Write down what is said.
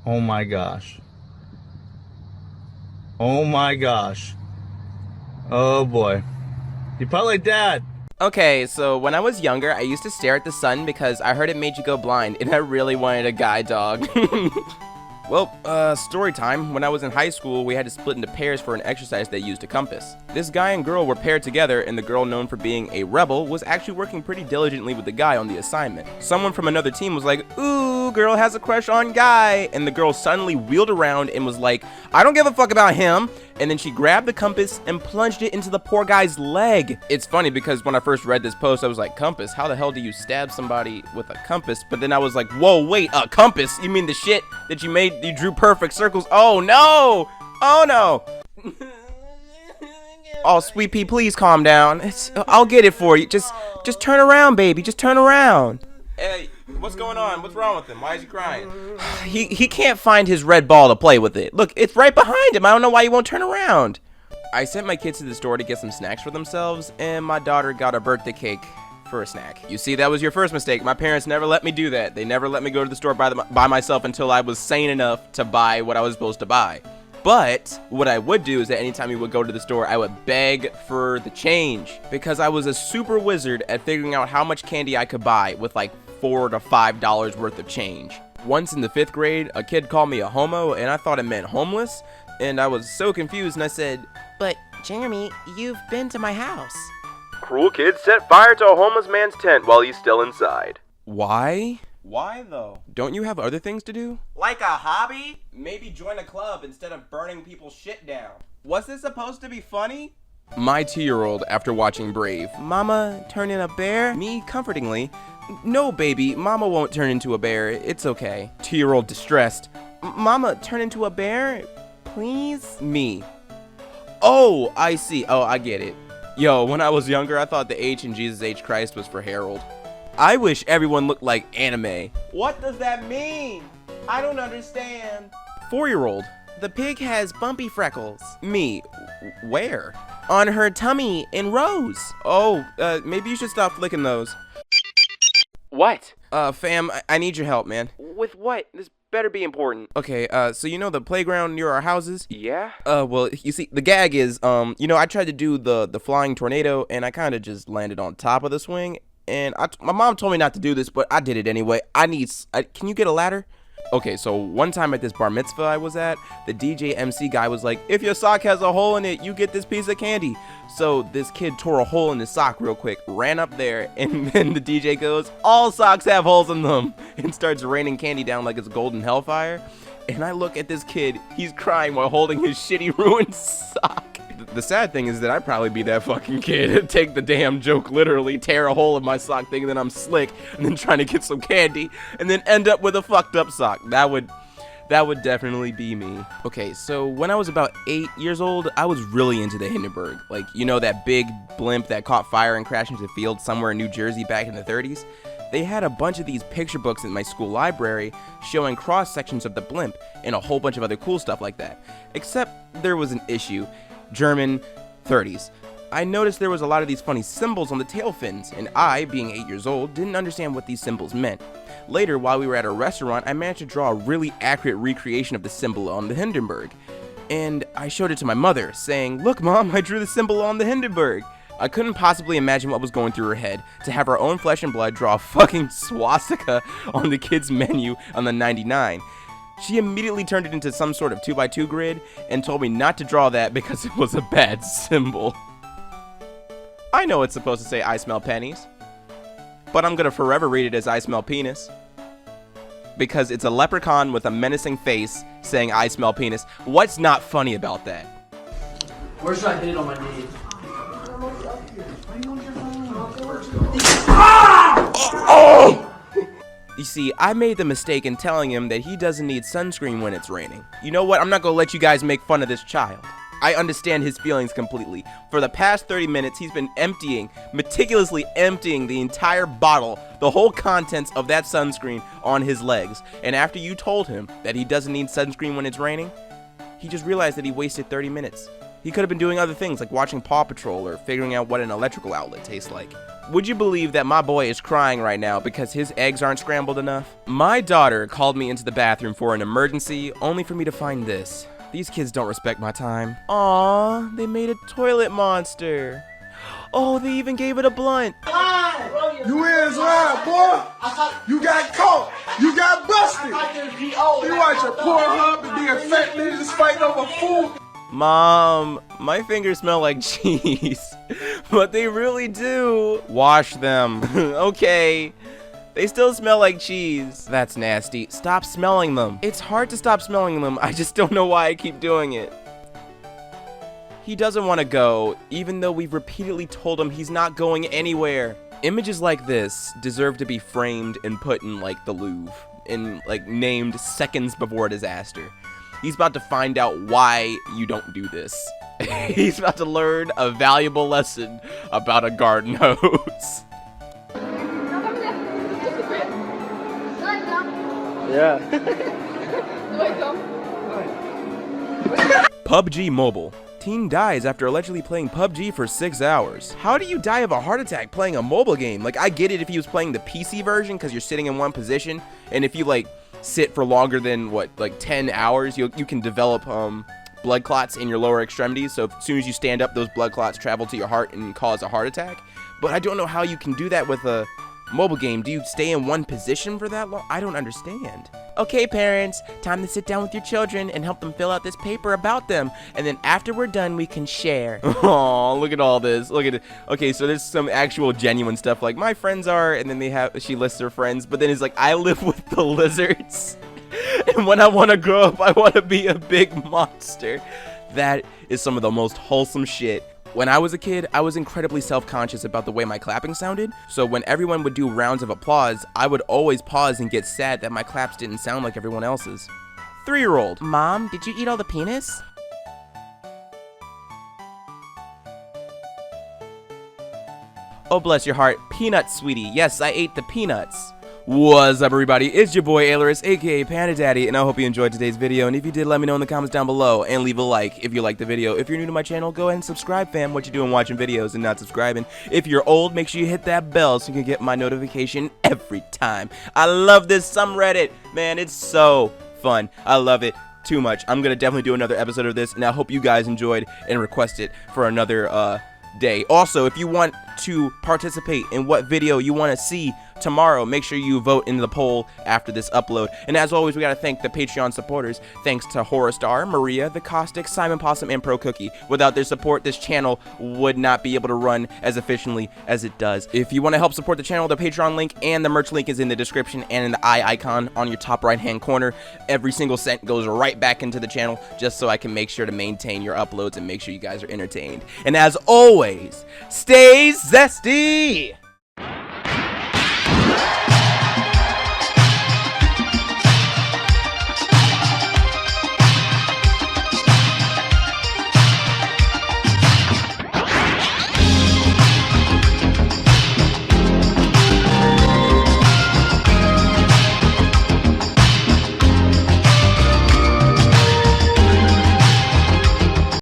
Oh my gosh. Oh my gosh. Oh boy. You probably like Dad. Okay, so when I was younger, I used to stare at the sun because I heard it made you go blind, and I really wanted a guide dog. Well, story time. When I was in high school, we had to split into pairs for an exercise that used a compass. This guy and girl were paired together, and the girl, known for being a rebel, was actually working pretty diligently with the guy on the assignment. Someone from another team was like, "Ooh, girl has a crush on guy," and the girl suddenly wheeled around and was like, "I don't give a fuck about him," and then she grabbed the compass and plunged it into the poor guy's leg. It's funny because when I first read this post, I was like, compass? How the hell do you stab somebody with a compass? But then I was like, whoa, wait, a compass? You mean the shit that you drew perfect circles? Oh no! Oh no! Oh, Sweet Pea, please calm down. I'll get it for you. Just turn around, baby. Just turn around. Hey, what's going on? What's wrong with him? Why is he crying? He can't find his red ball to play with it. Look, it's right behind him. I don't know why he won't turn around. I sent my kids to the store to get some snacks for themselves, and my daughter got a birthday cake for a snack. You see, that was your first mistake. My parents never let me do that. They never let me go to the store by myself until I was sane enough to buy what I was supposed to buy. But what I would do is that anytime we would go to the store, I would beg for the change, because I was a super wizard at figuring out how much candy I could buy with like $4 to $5 worth of change. Once in the 5th grade, a kid called me a homo, and I thought it meant homeless, and I was so confused, and I said, "But Jeremy, you've been to my house." Cruel kids set fire to a homeless man's tent while he's still inside. Why? Why though? Don't you have other things to do? Like a hobby? Maybe join a club instead of burning people's shit down. Was this supposed to be funny? My 2-year-old, after watching Brave, "Mama, turn in a bear?" Me, comfortingly, "No, baby, Mama won't turn into a bear. It's okay." 2-year-old distressed, "Mama, turn into a bear? Please?" Me, "Oh, I see. Oh, I get it." Yo, when I was younger, I thought the H in Jesus H Christ was for Harold. I wish everyone looked like anime. What does that mean? I don't understand. 4-year-old, "The pig has bumpy freckles." Me, "Where?" "On her tummy in rows." Oh, maybe you should stop flicking those. What? Fam, I need your help, man. With what? This better be important. Okay, so you know the playground near our houses? Yeah? Well, you see, the gag is, I tried to do the flying tornado, and I kind of just landed on top of the swing, and my mom told me not to do this, but I did it anyway. Can you get a ladder? Okay, so one time at this bar mitzvah I was at, the DJ MC guy was like, "If your sock has a hole in it, you get this piece of candy." So this kid tore a hole in his sock real quick, ran up there, and then the DJ goes, "All socks have holes in them," and starts raining candy down like it's golden hellfire. And I look at this kid, he's crying while holding his shitty ruined sock. The sad thing is that I'd probably be that fucking kid, take the damn joke literally, tear a hole in my sock thinking that I'm slick, and then trying to get some candy, and then end up with a fucked up sock. That would definitely be me. Okay, so when I was about 8 years old, I was really into the Hindenburg. Like, you know, that big blimp that caught fire and crashed into the field somewhere in New Jersey back in the 30s? They had a bunch of these picture books in my school library showing cross sections of the blimp and a whole bunch of other cool stuff like that. Except there was an issue. German 30s. I noticed there was a lot of these funny symbols on the tail fins, and I, being 8 years old, didn't understand what these symbols meant. Later, while we were at a restaurant, I managed to draw a really accurate recreation of the symbol on the Hindenburg. And I showed it to my mother, saying, "Look, Mom, I drew the symbol on the Hindenburg." I couldn't possibly imagine what was going through her head to have her own flesh and blood draw a fucking swastika on the kids' menu on the 99. She immediately turned it into some sort of 2x2 grid and told me not to draw that because it was a bad symbol. I know it's supposed to say "I smell pennies," but I'm gonna forever read it as "I smell penis." Because it's a leprechaun with a menacing face saying "I smell penis." What's not funny about that? Where should I hit it on my knee? Oh! You see, I made the mistake in telling him that he doesn't need sunscreen when it's raining. You know what? I'm not gonna let you guys make fun of this child. I understand his feelings completely. For the past 30 minutes, he's been meticulously emptying the entire bottle, the whole contents of that sunscreen on his legs. And after you told him that he doesn't need sunscreen when it's raining, he just realized that he wasted 30 minutes. He could have been doing other things like watching Paw Patrol or figuring out what an electrical outlet tastes like. Would you believe that my boy is crying right now because his eggs aren't scrambled enough? My daughter called me into the bathroom for an emergency, only for me to find this. These kids don't respect my time. Aww, they made a toilet monster. Oh, they even gave it a blunt. You is lying, boy. You got caught. You got busted. You watch your poor hub and be a fat ninja fighting over food. Mom, my fingers smell like cheese. But they really do. Wash them. Okay. They still smell like cheese. That's nasty. Stop smelling them. It's hard to stop smelling them. I just don't know why I keep doing it. He doesn't want to go, even though we've repeatedly told him he's not going anywhere. Images like this deserve to be framed and put in like the Louvre and like named seconds before a disaster. He's about to find out why you don't do this. He's about to learn a valuable lesson about a garden hose. Yeah. PUBG Mobile. Teen dies after allegedly playing PUBG for 6 hours. How do you die of a heart attack playing a mobile game? Like, I get it if he was playing the PC version because you're sitting in one position, and if you like sit for longer than what, like 10 hours, you can develop blood clots in your lower extremities. So as soon as you stand up, those blood clots travel to your heart and cause a heart attack. But I don't know how you can do that with a mobile game. Do you stay in one position for that long? I don't understand. Okay, parents, time to sit down with your children and help them fill out this paper about them. And then after we're done, we can share. Oh, look at all this. Look at it. Okay, so there's some actual genuine stuff like my friends are, and then she lists her friends, but then it's like, I live with the lizards. And when I want to grow up, I want to be a big monster. That is some of the most wholesome shit. When I was a kid, I was incredibly self-conscious about the way my clapping sounded, so when everyone would do rounds of applause, I would always pause and get sad that my claps didn't sound like everyone else's. 3-year-old. Mom, did you eat all the penis? Oh, bless your heart. Peanuts, sweetie. Yes, I ate the peanuts. What's up, everybody? It's your boy Ailurus, aka Panda Daddy, and I hope you enjoyed today's video. And if you did, let me know in the comments down below and leave a like if you liked the video. If you're new to my channel, go ahead and subscribe, fam. What you doing watching videos and not subscribing? If you're old, make sure you hit that bell so you can get my notification every time. I love this subreddit, man. It's so fun. I love it too much. I'm gonna definitely do another episode of this, and I hope you guys enjoyed and request it for another day. Also, if you want to participate in what video you want to see tomorrow, make sure you vote in the poll after this upload. And as always, we gotta thank the Patreon supporters. Thanks to Horrorstar, Maria, The Caustic, Simon Possum, and Pro Cookie. Without their support, this channel would not be able to run as efficiently as it does. If you want to help support the channel, the Patreon link and the merch link is in the description and in the eye icon on your top right hand corner. Every single cent goes right back into the channel just so I can make sure to maintain your uploads and make sure you guys are entertained. And as always, stay zesty!